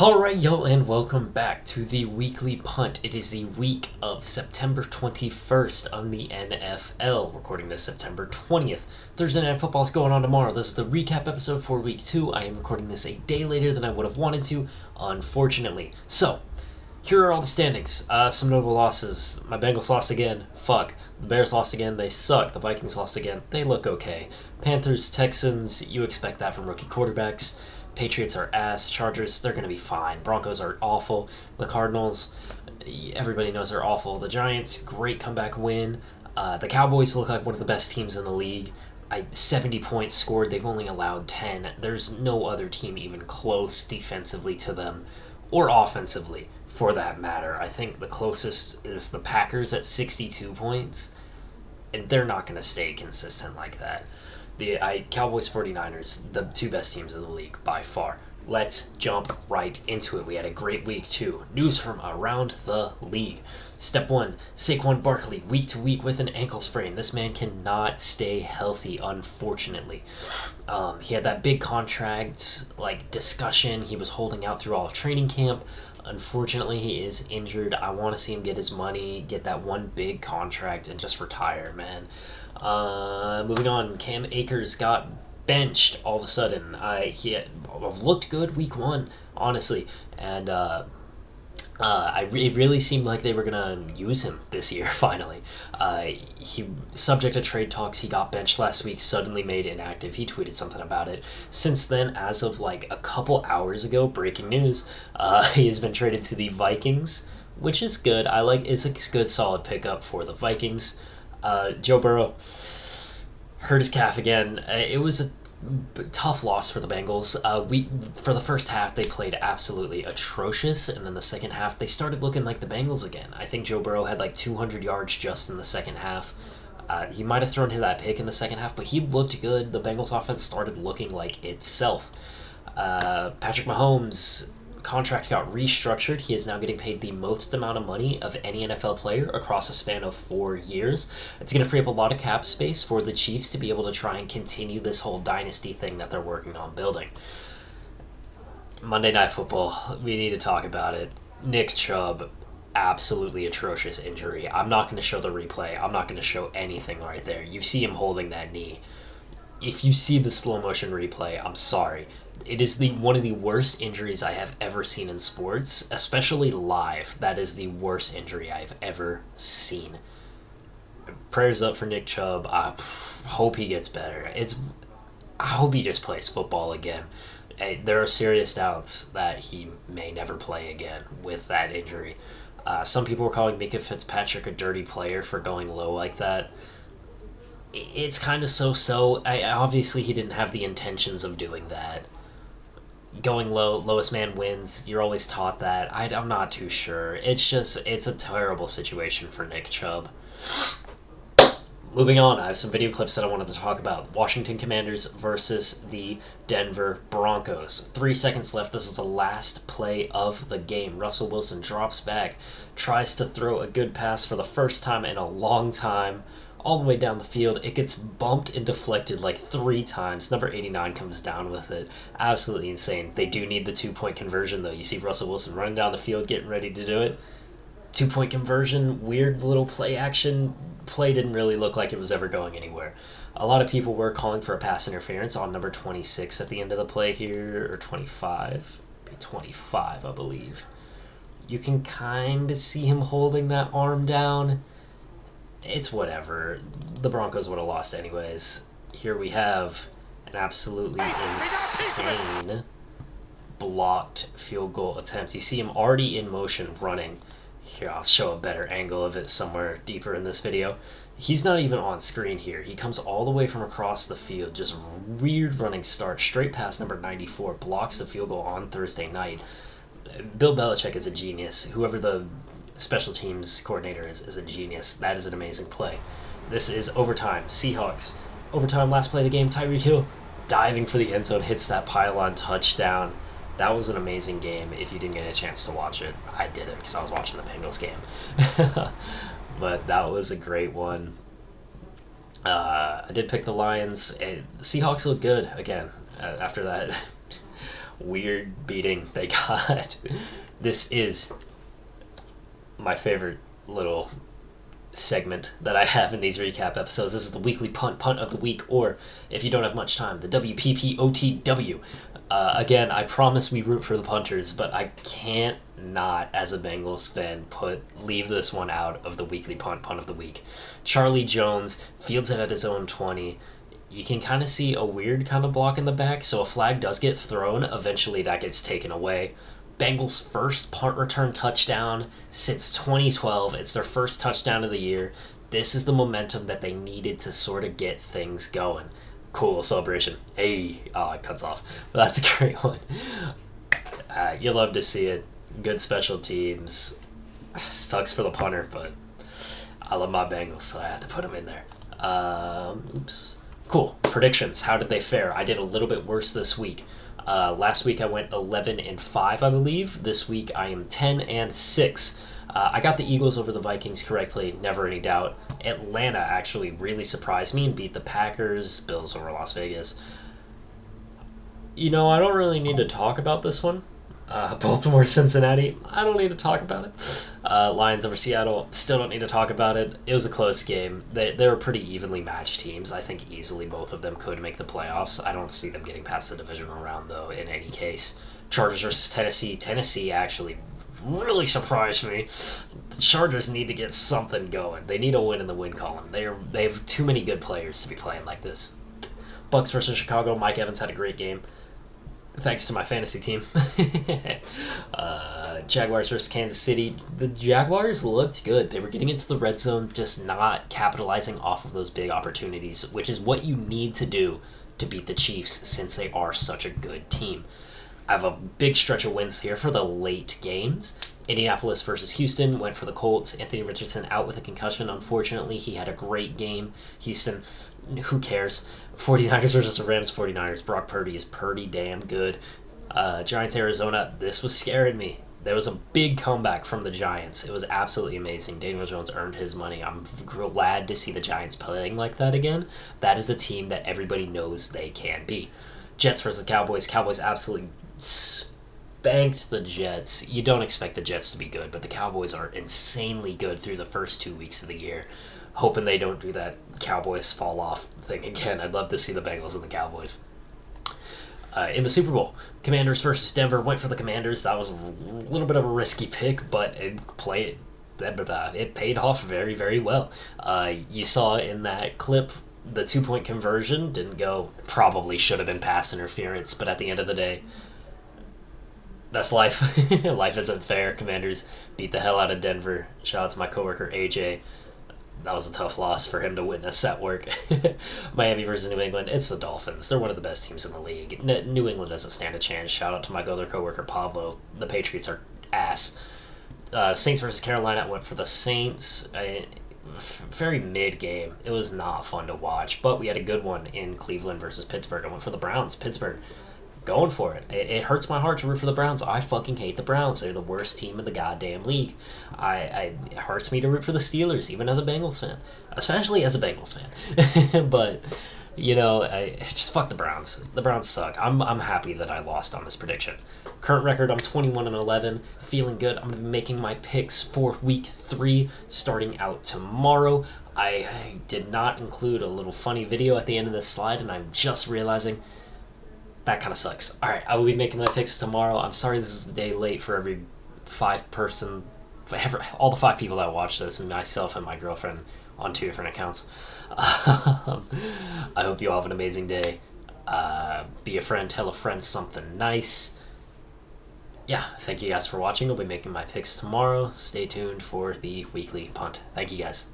Alright, yo, and welcome back to the weekly punt. It is the week of September 21st on the NFL. Recording this September 20th. Thursday Night Football is going on tomorrow. This is the recap episode for week 2. I am recording this a day later than I would have wanted to, unfortunately. So, here are all the standings. Some notable losses. My Bengals lost again. Fuck. The Bears lost again. They suck. The Vikings lost again. They look okay. Panthers, Texans, you expect that from rookie quarterbacks. Patriots are ass. Chargers, they're going to be fine. Broncos are awful. The Cardinals, everybody knows they're awful. The Giants, great comeback win. The Cowboys look like one of the best teams in the league. 70 points scored. They've only allowed 10. There's no other team even close defensively to them, or offensively, for that matter. I think the closest is the Packers at 62 points, and they're not going to stay consistent like that. The Cowboys 49ers, the two best teams in the league by far. Let's jump right into it. We had a great week 2. News from around the league. Step 1, Saquon Barkley, week to week with an ankle sprain. This man cannot stay healthy, unfortunately. He had that big contract discussion. He was holding out through all of training camp. Unfortunately, he is injured. I want to see him get his money, get that one big contract, and just retire, man. Moving on, Cam Akers got benched all of a sudden. He had looked good week 1, honestly, and it really seemed like they were gonna use him this year. Finally, he subject to trade talks. He got benched last week. Suddenly made inactive. He tweeted something about it. Since then, as of a couple hours ago, breaking news, he has been traded to the Vikings, which is good. It's a good solid pickup for the Vikings. Joe Burrow hurt his calf again. It was a tough loss for the Bengals. For the first half, they played absolutely atrocious, and then the second half, they started looking like the Bengals again. I think Joe Burrow had 200 yards just in the second half. He might have thrown that pick in the second half, but he looked good. The Bengals offense started looking like itself. Patrick Mahomes' contract got restructured. He is now getting paid the most amount of money of any NFL player across a span of 4 years. It's going to free up a lot of cap space for the Chiefs to be able to try and continue this whole dynasty thing that they're working on building. Monday Night Football, we need to talk about it. Nick Chubb, absolutely atrocious injury. I'm not going to show the replay. I'm not going to show anything right there. You see him holding that knee. If you see the slow motion replay, I'm sorry. It is one of the worst injuries I have ever seen in sports, especially live. That is the worst injury I've ever seen. Prayers up for Nick Chubb. I hope he gets better. I hope he just plays football again. There are serious doubts that he may never play again with that injury. Some people were calling Mika Fitzpatrick a dirty player for going low like that. It's kind of so-so. Obviously, he didn't have the intentions of doing that. Going low, lowest man wins. You're always taught that. I'm not too sure. It's a terrible situation for Nick Chubb. Moving on, I have some video clips that I wanted to talk about. Washington Commanders versus the Denver Broncos. 3 seconds left. This is the last play of the game. Russell Wilson drops back, tries to throw a good pass for the first time in a long time, all the way down the field. It gets bumped and deflected 3 times. Number 89 comes down with it. Absolutely insane. They do need the 2-point conversion, though. You see Russell Wilson running down the field, getting ready to do it. 2-point conversion, weird little play action. Play didn't really look like it was ever going anywhere. A lot of people were calling for a pass interference on number 26 at the end of the play here, or 25. 25, I believe. You can kind of see him holding that arm down. It's whatever. The Broncos would have lost anyways. Here we have an absolutely insane blocked field goal attempt. You see him already in motion running. Here, I'll show a better angle of it somewhere deeper in this video. He's not even on screen here. He comes all the way from across the field, just weird running start, straight past number 94, blocks the field goal on Thursday night. Bill Belichick is a genius. Whoever the special teams coordinator is a genius. That is an amazing play. This is overtime. Seahawks. Overtime, last play of the game. Tyreek Hill diving for the end zone, hits that pylon touchdown. That was an amazing game. If you didn't get a chance to watch it, I did it because I was watching the Bengals game. But that was a great one. I did pick the Lions. The Seahawks look good again after that weird beating they got. This is my favorite little segment that I have in these recap episodes. This is the weekly punt of the week, or if you don't have much time, the WPPOTW. Again, I promise we root for the punters, but I can't not, as a Bengals fan, leave this one out of the weekly punt of the week. Charlie Jones fields it at his own 20. You can kind of see a weird kind of block in the back, so a flag does get thrown. Eventually, that gets taken away. Bengals' first punt return touchdown since 2012. It's their first touchdown of the year. This is the momentum that they needed to sort of get things going. Cool celebration. Hey, oh, it cuts off. That's a great one. You love to see it. Good special teams. Sucks for the punter, but I love my Bengals, so I had to put them in there. Oops. Cool. Predictions. How did they fare? I did a little bit worse this week. Last week I went 11-5, I believe. This week I am 10-6. I got the Eagles over the Vikings correctly, never any doubt. Atlanta actually really surprised me and beat the Packers. Bills over Las Vegas. I don't really need to talk about this one. Baltimore, Cincinnati, I don't need to talk about it. Lions over Seattle, still don't need to talk about it. It was a close game. They were pretty evenly matched teams. I think easily both of them could make the playoffs. I don't see them getting past the divisional round, though, in any case. Chargers versus Tennessee. Tennessee actually really surprised me. The Chargers need to get something going. They need a win in the win column. They have too many good players to be playing like this. Bucks versus Chicago. Mike Evans had a great game. Thanks to my fantasy team. Jaguars versus Kansas City. The Jaguars looked good. They were getting into the red zone, just not capitalizing off of those big opportunities, which is what you need to do to beat the Chiefs since they are such a good team. I have a big stretch of wins here for the late games. Indianapolis versus Houston went for the Colts. Anthony Richardson out with a concussion. Unfortunately, he had a great game. Houston, who cares? 49ers versus the Rams. 49ers. Brock Purdy is pretty damn good. Giants, Arizona. This was scaring me. There was a big comeback from the Giants. It was absolutely amazing. Daniel Jones earned his money. I'm glad to see the Giants playing like that again. That is the team that everybody knows they can be. Jets versus Cowboys. Cowboys absolutely spanked the Jets. You don't expect the Jets to be good, but the Cowboys are insanely good through the first 2 weeks of the year. Hoping they don't do that Cowboys fall off thing again. I'd love to see the Bengals and the Cowboys. In the Super Bowl, Commanders versus Denver. Went for the Commanders. That was a little bit of a risky pick, but it paid off very, very well. You saw in that clip the 2-point conversion didn't go. Probably should have been pass interference, but at the end of the day, that's life. Life isn't fair. Commanders beat the hell out of Denver. Shout out to my coworker AJ. That was a tough loss for him to witness at work. Miami versus New England. It's the Dolphins. They're one of the best teams in the league. New England doesn't stand a chance. Shout out to my other coworker Pablo. The Patriots are ass. Saints versus Carolina. I went for the Saints. Very mid game. It was not fun to watch, but we had a good one in Cleveland versus Pittsburgh. I went for the Browns. Pittsburgh. Going for it. It hurts my heart to root for the Browns. I fucking hate the Browns. They're the worst team in the goddamn league. It hurts me to root for the Steelers, even as a Bengals fan. Especially as a Bengals fan. But, just fuck the Browns. The Browns suck. I'm happy that I lost on this prediction. Current record, I'm 21-11. Feeling good. I'm going to be making my picks for week 3 starting out tomorrow. I did not include a little funny video at the end of this slide, and I'm just realizing that kind of sucks. Alright, I will be making my picks tomorrow. I'm sorry this is a day late for all the 5 people that watch this, myself and my girlfriend on 2 different accounts. I hope you all have an amazing day. Be a friend, tell a friend something nice. Yeah, thank you guys for watching. I'll be making my picks tomorrow. Stay tuned for the weekly punt. Thank you guys.